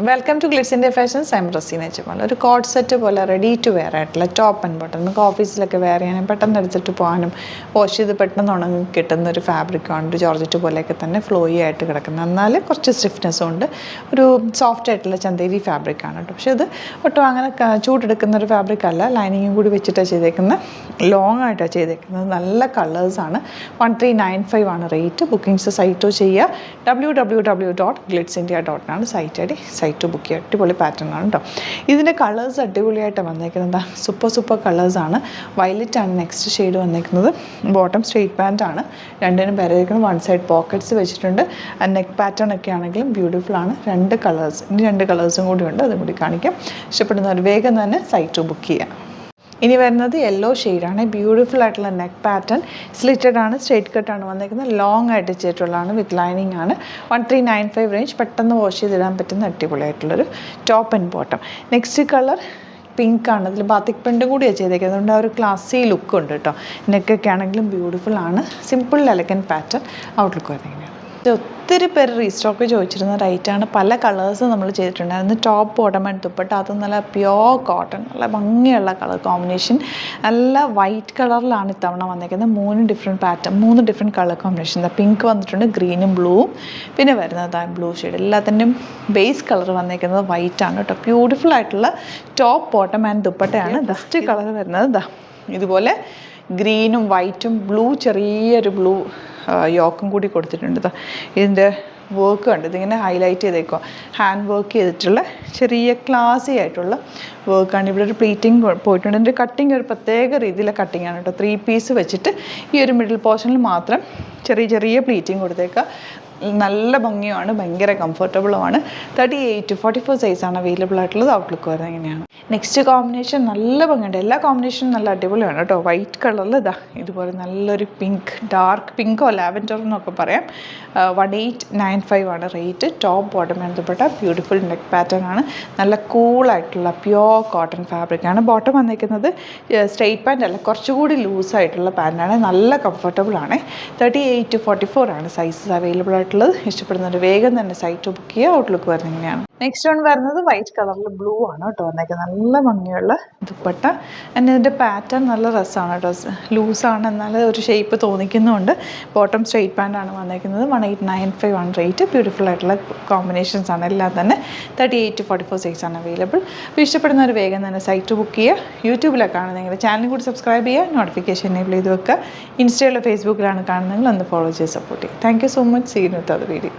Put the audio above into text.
Welcome to Glitz India fashions. I'm Raseena Jamal. ഒരു coord set പോലെ ready to wear ആയിട്ടുള്ള top and bottom, നമുക്ക് ഓഫീസിലൊക്കെ വെയർ ചെയ്യാനും പെട്ടെന്ന് എടുത്തിട്ട് പോകാനും വാഷ് ചെയ്ത് പെട്ടെന്ന് ഉണങ്ങി കിട്ടുന്ന ഒരു ഫാബ്രിക്കാണ്. ഒരു ജോർജറ്റ് പോലെയൊക്കെ തന്നെ ഫ്ലോയി ആയിട്ട് കിടക്കുന്നത്, എന്നാൽ കുറച്ച് സ്റ്റിഫ്നെസ്സും ഉണ്ട്. ഒരു സോഫ്റ്റ് ആയിട്ടുള്ള ചന്തേരി ഫാബ്രിക്കാണ് കേട്ടോ. പക്ഷേ ഇത് ഒട്ടും അങ്ങനെ ചൂടെടുക്കുന്ന ഒരു ഫാബ്രിക് അല്ല. ലൈനിങ്ങും കൂടി വെച്ചിട്ടാണ് ചെയ്തേക്കുന്നത്. ലോങ് ആയിട്ടാണ് ചെയ്തേക്കുന്നത്. നല്ല കളേഴ്സാണ്. 1395 ആണ് റേറ്റ്. ബുക്കിംഗ്സ് സൈറ്റോ ചെയ്യുക. www.glitzindia.com സൈറ്റ് ബുക്ക് ചെയ്യുക. അടിപൊളി പാറ്റേൺ ആണ് കേട്ടോ. ഇതിൻ്റെ കളേഴ്സ് അടിപൊളിയായിട്ട് വന്നേക്കുന്നത് സൂപ്പർ കളേഴ്സാണ്. വയലറ്റ് ആണ് നെക്സ്റ്റ് ഷെയ്ഡ് വന്നേക്കുന്നത്. ബോട്ടം സ്ട്രെയിറ്റ് പാൻറ്റ് ആണ്. രണ്ടിനും പേരേക്കുന്നത്. വൺ സൈഡ് പോക്കറ്റ്സ് വെച്ചിട്ടുണ്ട്. നെക്ക് പാറ്റേൺ ഒക്കെ ആണെങ്കിലും ബ്യൂട്ടിഫുൾ ആണ്. രണ്ട് കളേഴ്സും കൂടി ഉണ്ട്. അതും കൂടി കാണിക്കാം. ഇഷ്ടപ്പെടുന്നവർ വേഗം തന്നെ സൈറ്റ് ബുക്ക് ചെയ്യാം. ഇനി വരുന്നത് യെല്ലോ ഷെയ്ഡാണ്. ബ്യൂട്ടിഫുൾ ആയിട്ടുള്ള നെക്ക് പാറ്റേൺ. സ്ലിറ്റഡ് ആണ്, സ്ട്രേറ്റ് കട്ടാണ് വന്നിരിക്കുന്നത്. ലോങ് ആയിട്ട് ചെയ്തിട്ടുള്ളതാണ്. വിത്ത് ലൈനിങ് ആണ്. 1395 റേഞ്ച്. പെട്ടെന്ന് വാഷ് ചെയ്തിടാൻ പറ്റുന്ന അടിപൊളിയായിട്ടുള്ളൊരു top and bottom. Next colour pink ആണ്. അതിൽ ബാത്തിക് പ്രിൻറ്റും കൂടിയാണ് ചെയ്തേക്കുന്നത്. അതുകൊണ്ട് ആ ഒരു ക്ലാസി ലുക്ക് ഉണ്ട് കേട്ടോ. നെക്കൊക്കെ ആണെങ്കിലും ബ്യൂട്ടിഫുൾ ആണ്. Simple elegant pattern. ഔട്ട്ലുക്ക് വരുന്നതാണ്. ഒത്തിരി പേര് റീസ്റ്റോക്ക് ചോദിച്ചിരുന്ന റൈറ്റാണ്. പല കളേഴ്സ് നമ്മൾ ചെയ്തിട്ടുണ്ടായിരുന്നു. Top bottom and dupatta. അത് നല്ല പ്യോർ കോട്ടൺ, നല്ല ഭംഗിയുള്ള കളർ കോമ്പിനേഷൻ. നല്ല വൈറ്റ് കളറിലാണ് ഇത്തവണ വന്നിരിക്കുന്നത്. മൂന്ന് ഡിഫറെൻറ്റ് കളർ കോമ്പിനേഷൻ. പിങ്ക് വന്നിട്ടുണ്ട്, ഗ്രീനും ബ്ലൂവും, പിന്നെ വരുന്നത് ബ്ലൂ ഷെയ്ഡ്. എല്ലാത്തിൻ്റെയും ബേസ് കളർ വന്നിരിക്കുന്നത് വൈറ്റ് ആണ് കേട്ടോ. ബ്യൂട്ടിഫുൾ ആയിട്ടുള്ള ടോപ്പ് ബോട്ടം ആൻഡ് ദുപ്പട്ടയാണ്. ഫസ്റ്റ് കളർ വരുന്നത് ഇതുപോലെ ഗ്രീനും വൈറ്റും ബ്ലൂ, ചെറിയൊരു ബ്ലൂ യോക്കും കൂടി കൊടുത്തിട്ടുണ്ട്. ഇതിൻ്റെ വർക്ക് ഉണ്ട്. ഇതിങ്ങനെ ഹൈലൈറ്റ് ചെയ്തേക്കുക. ഹാൻഡ് വർക്ക് ചെയ്തിട്ടുള്ള ചെറിയ ക്ലാസി ആയിട്ടുള്ള വർക്കാണ്. ഇവിടെ ഒരു പ്ലീറ്റിംഗ് പോയിട്ടുണ്ട്. ഇതിൻ്റെ കട്ടിങ് ഒരു പ്രത്യേക രീതിയിലെ കട്ടിങ് ആണ് കേട്ടോ. 3 പീസ് വെച്ചിട്ട് ഈ ഒരു മിഡിൽ പോർഷനിൽ മാത്രം ചെറിയ പ്ലീറ്റിംഗ് കൊടുത്തേക്കുക. നല്ല ഭംഗിയുമാണ്, ഭയങ്കര കംഫർട്ടബിളുമാണ്. 38 to 44 സൈസാണ് അവൈലബിൾ ആയിട്ടുള്ളത്. ഔട്ട്ലുക്ക് വരുന്നത് ഇങ്ങനെയാണ്. നെക്സ്റ്റ് കോമ്പിനേഷൻ നല്ല ഭംഗിയുണ്ട്. എല്ലാ കോമ്പിനേഷനും നല്ല അടിപൊളിയാണ് കേട്ടോ. വൈറ്റ് കളറിൽ ഇതുപോലെ നല്ലൊരു പിങ്ക്, ഡാർക്ക് പിങ്കോ ലാവൻഡർ എന്നൊക്കെ പറയാം. 1895 ആണ് റേറ്റ്. ടോപ്പ് ബോട്ടം ബന്ധപ്പെട്ട ബ്യൂട്ടിഫുൾ നെക്ക് പാറ്റേൺ ആണ്. നല്ല കൂളായിട്ടുള്ള പ്യോർ കോട്ടൺ ഫാബ്രിക്കാണ്. ബോട്ടം വന്നിരിക്കുന്നത് സ്ട്രെയിറ്റ് പാൻറ്റ് അല്ല, കുറച്ചുകൂടി ലൂസായിട്ടുള്ള പാൻറ്റാണ്. നല്ല കംഫർട്ടബിൾ ആണ്. 38 to 44 ആണ് സൈസസ് അവൈലബിൾ ആയിട്ടുള്ളത്. ഇഷ്ടപ്പെടുന്നവർ വേഗം തന്നെ സൈറ്റ് ബുക്ക് ചെയ്യുക. ഔട്ട്ലുക്ക് വരുന്നത് ഇങ്ങനെയാണ്. നെക്സ്റ്റ് വൺ വരുന്നത് വൈറ്റ് കളറിൽ ബ്ലൂ ആണ് കേട്ടോ വന്നേക്കുന്നത്. നല്ല ഭംഗിയുള്ള ദുപ്പട്ട. ഇതിൻ്റെ പാറ്റേൺ നല്ല രസമാണ് കേട്ടോ. ലൂസാണ്, എന്നാൽ ഒരു ഷേപ്പ് തോന്നിക്കുന്നുണ്ട്. ബോട്ടം സ്ട്രെയിറ്റ് പാൻ്റ് ആണ് വന്നേക്കുന്നത്. 1895 ആണ് റേറ്റ്. ബ്യൂട്ടിഫുൾ ആയിട്ടുള്ള കോമ്പിനേഷൻസ് ആണ് എല്ലാം തന്നെ. 38 to 44 സൈസാണ് അവൈലബിൾ. അപ്പോൾ ഇഷ്ടപ്പെടുന്നവർ വേഗം തന്നെ സൈറ്റ് ബുക്ക് ചെയ്യുക. യൂട്യൂബിലൊക്കെ കാണുന്നെങ്കിൽ ചാനൽ കൂടി സബ്സ്ക്രൈബ് ചെയ്യുക. നോട്ടിഫിക്കേഷൻ എനേബിൾ ചെയ്ത് വെക്കുക. ഇൻസ്റ്റയിലോ ഫേസ്ബുക്കിലാണ് കാണുന്നതെങ്കിൽ ഒന്ന് ഫോളോ ചെയ്ത് സപ്പോർട്ട് ചെയ്യുക. Thank you so much. See you with other video.